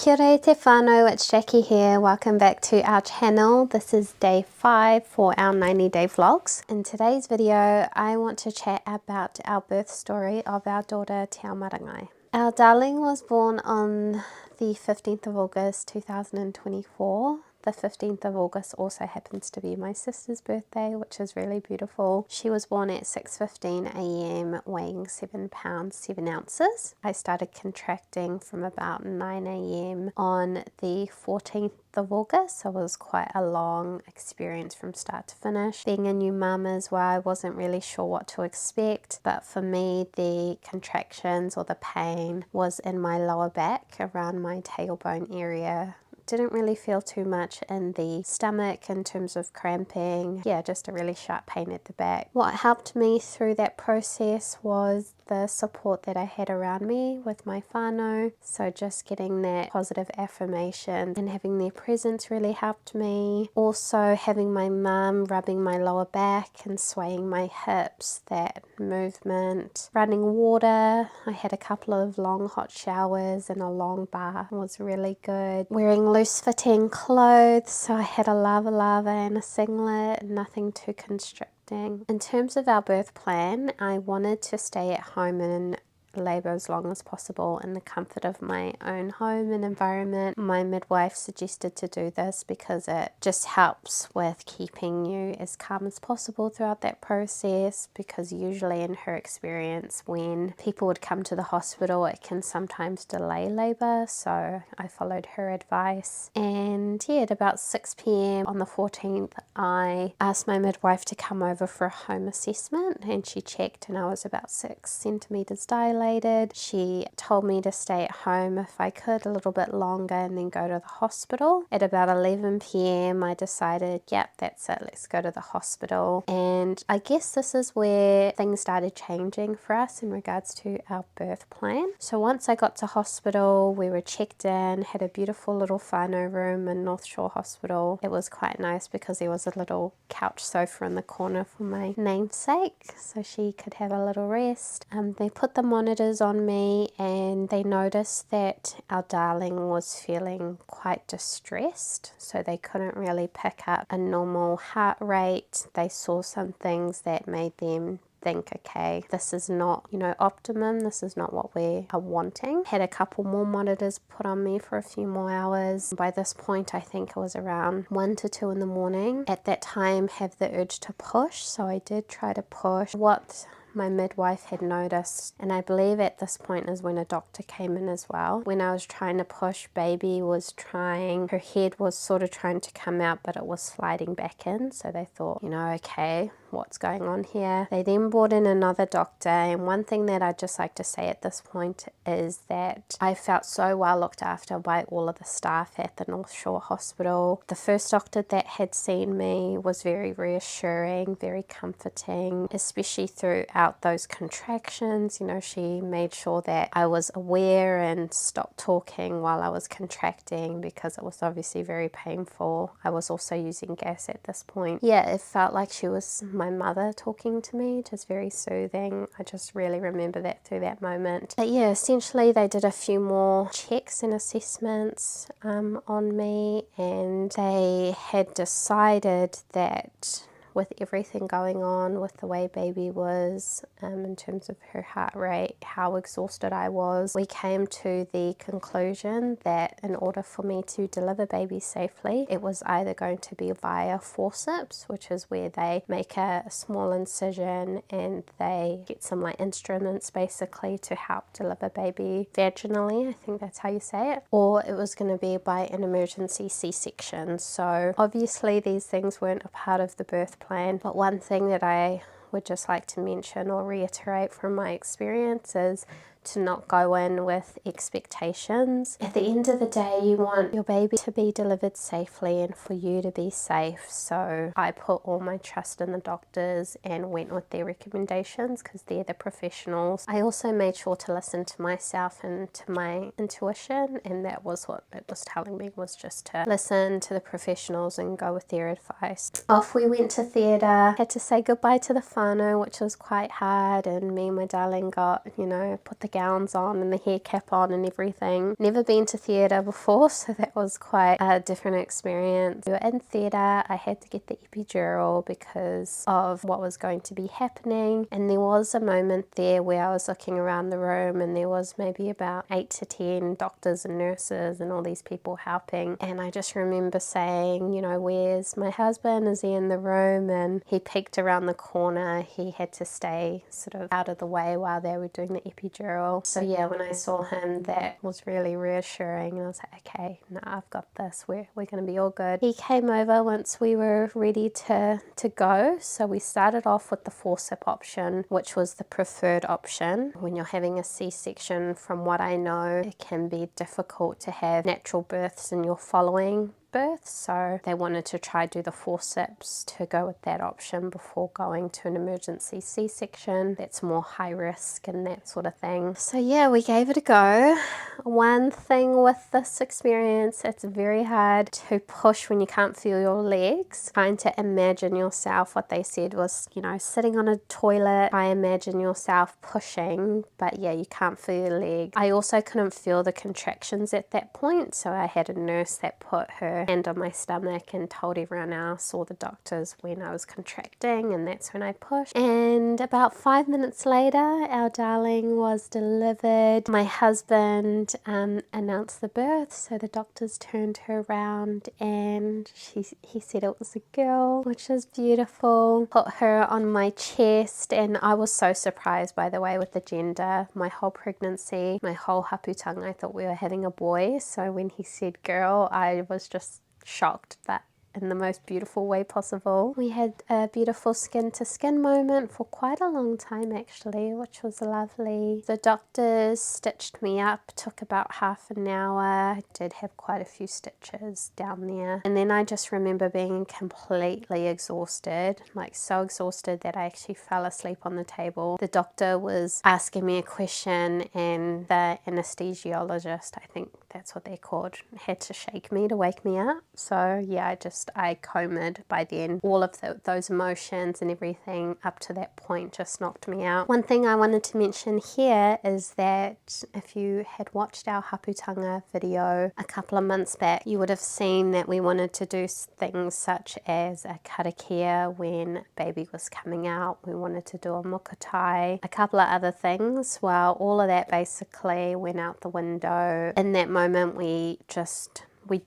Kia ora te whānau, it's Jackie here. Welcome back to our channel. This is day 5 for our 90-day vlogs. In today's video, I want to chat about our birth story of our daughter Te Ao Marangai. Our darling was born on the 15th of August 2024. The 15th of August also happens to be my sister's birthday, which is really beautiful. She was born at 6:15 a.m. weighing 7 pounds 7 ounces. I started contracting from about 9 a.m. on the 14th of August, so it was quite a long experience from start to finish. Being a new mum as well, I wasn't really sure what to expect, but for me the contractions or the pain was in my lower back around my tailbone area. Didn't really feel too much in the stomach in terms of cramping. Yeah, just a really sharp pain at the back. What helped me through that process was the support that I had around me with my whānau. So just getting that positive affirmation and having their presence really helped me. Also having my mum rubbing my lower back and swaying my hips, that movement. Running water. I had a couple of long hot showers and a long bath. It was really good. Wearing loose fitting clothes, so I had a lava and a singlet, nothing too constricting. In terms of our birth plan, I wanted to stay at home and labour as long as possible in the comfort of my own home and environment. My midwife suggested to do this because it just helps with keeping you as calm as possible throughout that process, because usually in her experience when people would come to the hospital it can sometimes delay labour, so I followed her advice. And yeah, at about 6 p.m. on the 14th I asked my midwife to come over for a home assessment, and she checked and I was about 6 centimetres dilated. She told me to stay at home if I could a little bit longer and then go to the hospital. At about 11 p.m. I decided, yep, that's it, let's go to the hospital. And I guess this is where things started changing for us in regards to our birth plan. So once I got to hospital, we were checked in, had a beautiful little whānau room in North Shore Hospital. It was quite nice because there was a little couch sofa in the corner for my namesake, so she could have a little rest. They put the monitors on me and they noticed that our darling was feeling quite distressed, so they couldn't really pick up a normal heart rate. They saw some things that made them think, okay, this is not, optimum, this is not what we are wanting. Had a couple more monitors put on me for a few more hours. By this point I think it was around 1 to 2 in the morning. At that time have the urge to push, so I did try to push. What my midwife had noticed, and I believe at this point is when a doctor came in as well, when I was trying to push, baby was trying, her head was sort of trying to come out but it was sliding back in, so they thought, okay, what's going on here? They then brought in another doctor, and one thing that I'd just like to say at this point is that I felt so well looked after by all of the staff at the North Shore Hospital. The first doctor that had seen me was very reassuring, very comforting, especially throughout those contractions. She made sure that I was aware and stopped talking while I was contracting because it was obviously very painful. I was also using gas at this point. Yeah, it felt like she was my mother talking to me, just very soothing. I just really remember that through that moment. But yeah, essentially they did a few more checks and assessments on me, and they had decided that with everything going on, with the way baby was, in terms of her heart rate, how exhausted I was, we came to the conclusion that in order for me to deliver baby safely, it was either going to be via forceps, which is where they make a small incision and they get some instruments basically to help deliver baby vaginally, I think that's how you say it, or it was going to be by an emergency C-section. So obviously these things weren't a part of the birth plan, but one thing that I would just like to mention or reiterate from my experience is to not go in with expectations. At the end of the day, you want your baby to be delivered safely and for you to be safe. So I put all my trust in the doctors and went with their recommendations because they're the professionals. I also made sure to listen to myself and to my intuition, and that was what it was telling me, was just to listen to the professionals and go with their advice. Off we went to theatre. Had to say goodbye to the whānau, which was quite hard, and me and my darling got, put the gowns on and the hair cap on and everything. Never been to theatre before, so that was quite a different experience. We were in theatre. I had to get the epidural because of what was going to be happening, and there was a moment there where I was looking around the room and there was maybe about 8 to 10 doctors and nurses and all these people helping, and I just remember saying, you know, where's my husband? Is he in the room? And he peeked around the corner. He had to stay sort of out of the way while they were doing the epidural. So yeah, when I saw him, that was really reassuring, and I was like, okay, no, I've got this. We're going to be all good. He came over once we were ready to go. So we started off with the forceps option, which was the preferred option. When you're having a C-section, from what I know, it can be difficult to have natural births in your following birth, so they wanted to try do the forceps to go with that option before going to an emergency C-section that's more high risk and that sort of thing. So yeah, we gave it a go. One thing with this experience, it's very hard to push when you can't feel your legs. Trying to imagine yourself, what they said was, you know, sitting on a toilet, try imagine yourself pushing, but yeah, you can't feel your leg. I also couldn't feel the contractions at that point, so I had a nurse that put her hand on my stomach and told everyone else, all the doctors, when I was contracting, and that's when I pushed. And about 5 minutes later, our darling was delivered. My husband announced the birth, so the doctors turned her around and he said it was a girl, which is beautiful. Put her on my chest, and I was so surprised, by the way, with the gender. My whole pregnancy, my whole haputanga, I thought we were having a boy, so when he said girl, I was just shocked, but in the most beautiful way possible. We had a beautiful skin-to-skin moment for quite a long time actually, which was lovely. The doctors stitched me up, took about half an hour. I did have quite a few stitches down there, and then I just remember being completely exhausted, like so exhausted that I actually fell asleep on the table. The doctor was asking me a question, and the anesthesiologist, I think that's what they're called, had to shake me to wake me up. So yeah, I comed by then. All of those emotions and everything up to that point just knocked me out. One thing I wanted to mention here is that if you had watched our haputanga video a couple of months back, you would have seen that we wanted to do things such as a karakia when baby was coming out. We wanted to do a mukatai, a couple of other things. Well, all of that basically went out the window. In that moment, we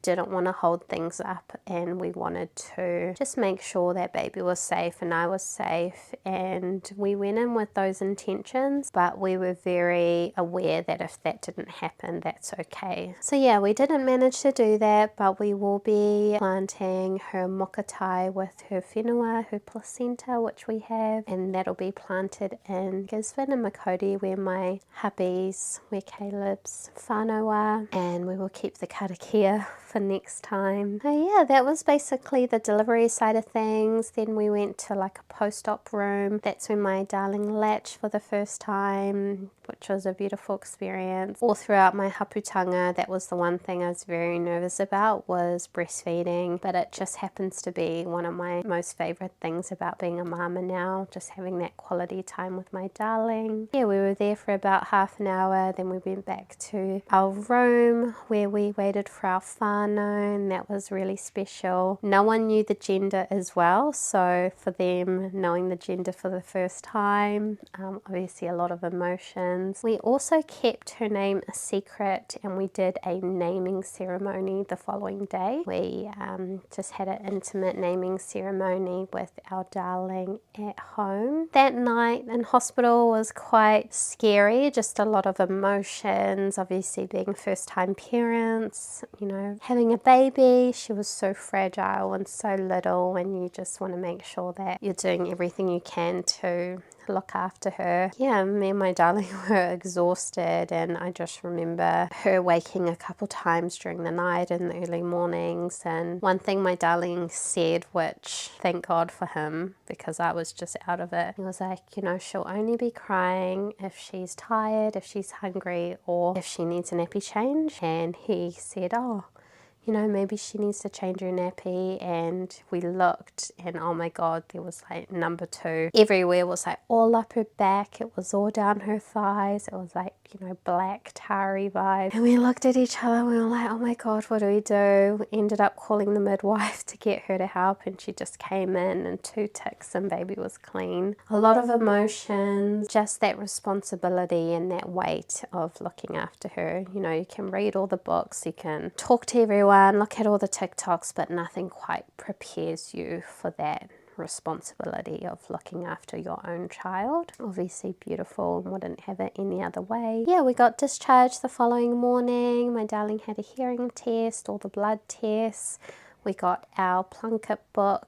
didn't want to hold things up, and we wanted to just make sure that baby was safe and I was safe, and we went in with those intentions, but we were very aware that if that didn't happen, that's okay. So yeah, we didn't manage to do that, but we will be planting her mokatai with her whenua, her placenta, which we have, and that'll be planted in Gisborne and Makoti, where my hubbies, where Caleb's whānau are, and we will keep the karakia for next time. So yeah, that was basically the delivery side of things. Then we went to like a post-op room. That's when my darling latched for the first time, which was a beautiful experience. All throughout my haputanga, that was the one thing I was very nervous about, was breastfeeding, but it just happens to be one of my most favorite things about being a mama now, just having that quality time with my darling. Yeah, we were there for about half an hour, then we went back to our room where we waited for our whānau, and that was really special. No one knew the gender as well, so for them, knowing the gender for the first time, obviously a lot of emotions. We also kept her name a secret, and we did a naming ceremony the following day. We just had an intimate naming ceremony with our darling at home. That night in hospital was quite scary, just a lot of emotions, obviously being first time parents, you know, having a baby. She was so fragile and so little, and you just want to make sure that you're doing everything you can to look after her. Yeah, me and my darling were exhausted, and I just remember her waking a couple times during the night and the early mornings. And one thing my darling said, which thank God for him, because I was just out of it, he was like, you know, she'll only be crying if she's tired, if she's hungry, or if she needs a nappy change. And he said, oh, you know, maybe she needs to change her nappy. And we looked and oh my God, there was like number 2 everywhere. Was like all up her back, it was all down her thighs, it was like, you know, black tarry vibe. And we looked at each other and we were like, oh my God, what do we do? We ended up calling the midwife to get her to help, and she just came in 2 ticks and baby was clean. A lot of emotions, just that responsibility and that weight of looking after her. You know, you can read all the books, you can talk to everyone, look at all the TikToks, but nothing quite prepares you for that responsibility of looking after your own child. Obviously beautiful and wouldn't have it any other way. Yeah, we got discharged the following morning. My darling had a hearing test, all the blood tests. We got our Plunkett book,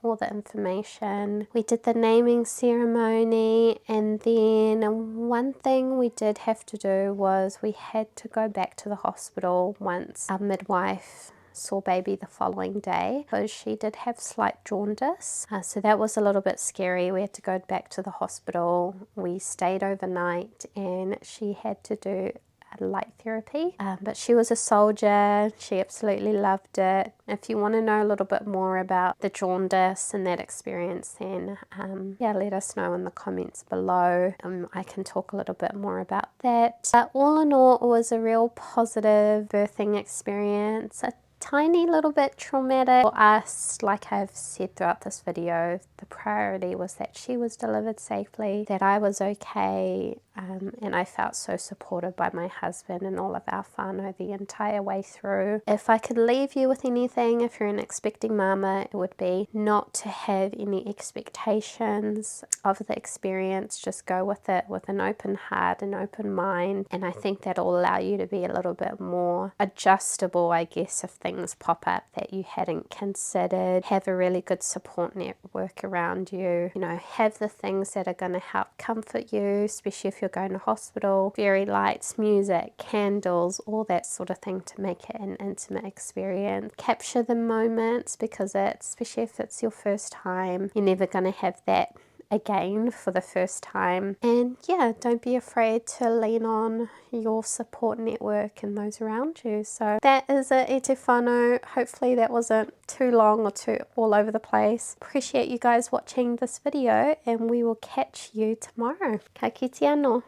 all the information. We did the naming ceremony, and then one thing we did have to do was we had to go back to the hospital once our midwife saw baby the following day, because she did have slight jaundice, so that was a little bit scary. We had to go back to the hospital. We stayed overnight and she had to do light therapy, but she was a soldier. She absolutely loved it. If you want to know a little bit more about the jaundice and that experience, then yeah, let us know in the comments below. I can talk a little bit more about that. But all in all, it was a real positive birthing experience. A tiny little bit traumatic for us. Like I've said throughout this video, the priority was that she was delivered safely, that I was okay, and I felt so supported by my husband and all of our whānau the entire way through. If I could leave you with anything, if you're an expecting mama, it would be not to have any expectations of the experience. Just go with it with an open heart and open mind, and I think that'll allow you to be a little bit more adjustable, I guess, if things pop up that you hadn't considered. Have a really good support network around you. You know, have the things that are going to help comfort you, especially if you're going to hospital. Fairy lights, music, candles, all that sort of thing to make it an intimate experience. Capture the moments, because especially if it's your first time, you're never going to have that again for the first time. And yeah, don't be afraid to lean on your support network and those around you. So that is it, e te whānau. Hopefully that wasn't too long or too all over the place. Appreciate you guys watching this video, and we will catch you tomorrow. Ka kite anō.